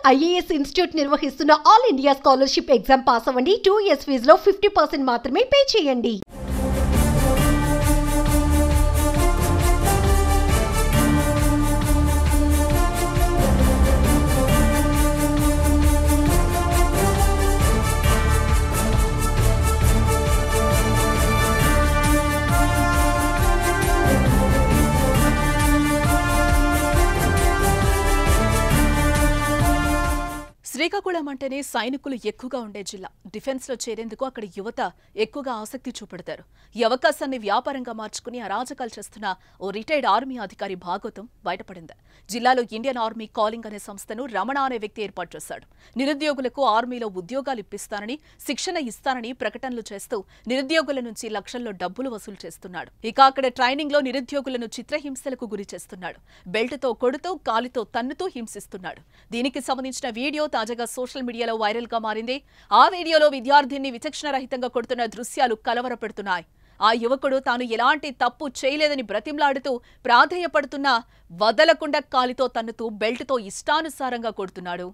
IAS institute నిర్వహిస్తున్న all India scholarship exam pass అవ్వండి. 2 years ఫీజులో 50% మాత్రమే పే చేయండి. శ్రీకాకుళం అంటేనే సైనికులు ఎక్కువగా ఉండే జిల్లా. డిఫెన్స్ లో చేరేందుకు అక్కడ యువత ఎక్కువగా ఆసక్తి చూపెడతారు. ఈ అవకాశాన్ని వ్యాపారంగా మార్చుకుని అరాజకాలు చేస్తున్న ఓ రిటైర్డ్ ఆర్మీ అధికారి భాగవతం బయటపడింది. జిల్లాలో ఇండియన్ ఆర్మీ కాలింగ్ అనే సంస్థను రమణ అనే వ్యక్తి ఏర్పాటు చేశాడు. నిరుద్యోగులకు ఆర్మీలో ఉద్యోగాలు ఇప్పిస్తానని, శిక్షణ ఇస్తానని ప్రకటనలు చేస్తూ నిరుద్యోగుల నుంచి లక్షల్లో డబ్బులు వసూలు చేస్తున్నాడు. ఇక అక్కడ ట్రైనింగ్ లో నిరుద్యోగులను చిత్రహింసలకు గురి చేస్తున్నాడు. బెల్ట్తో కొడుతూ, కాలితో తన్నుతూ హింసిస్తున్నాడు. దీనికి సంబంధించిన వీడియో తాజాగా సోషల్ మీడియాలో వైరల్ గా మారింది. ఆ వీడియోలో విద్యార్థిని విచక్షణ రహితంగా కొడుతున్న దృశ్యాలు కలవరపెడుతున్నాయి. ఆ యువకుడు తాను ఎలాంటి తప్పు చేయలేదని బ్రతిమలాడుతూ ప్రాధేయపడుతున్నా వదలకుండా కాలితో తన్నుతూ బెల్ట్తో ఇష్టానుసారంగా కొడుతున్నాడు.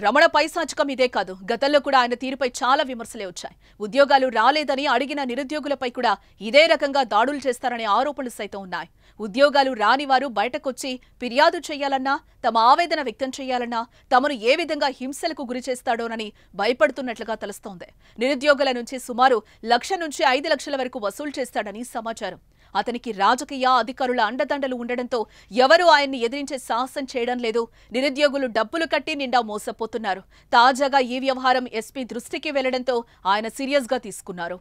రమణ పైశాచికం ఇదే కాదు, గతంలో కూడా ఆయన తీరుపై చాలా విమర్శలే వచ్చాయి. ఉద్యోగాలు రాలేదని అడిగిన నిరుద్యోగులపై కూడా ఇదే రకంగా దాడులు చేస్తారనే ఆరోపణలు సైతం ఉన్నాయి. ఉద్యోగాలు రాని వారు బయటకొచ్చి ఫిర్యాదు చేయాలన్నా, తమ ఆవేదన వ్యక్తం చేయాలన్నా తమను ఏ విధంగా హింసలకు గురి చేస్తాడోనని భయపడుతున్నట్లుగా తెలుస్తోంది. నిరుద్యోగుల నుంచి సుమారు 1 లక్ష నుంచి 5 లక్షల వరకు వసూలు చేస్తాడని సమాచారం. అతనికి రాజకీయ అధికారుల అండదండలు ఉండడంతో ఎవరూ ఆయన్ని ఎదిరించే సాహసం చేయడం లేదు. నిరుద్యోగులు డబ్బులు కట్టి నిండా మోసపోతున్నారు. తాజాగా ఈ వ్యవహారం ఎస్పీ దృష్టికి వెళ్లడంతో ఆయన సీరియస్ గా తీసుకున్నారు.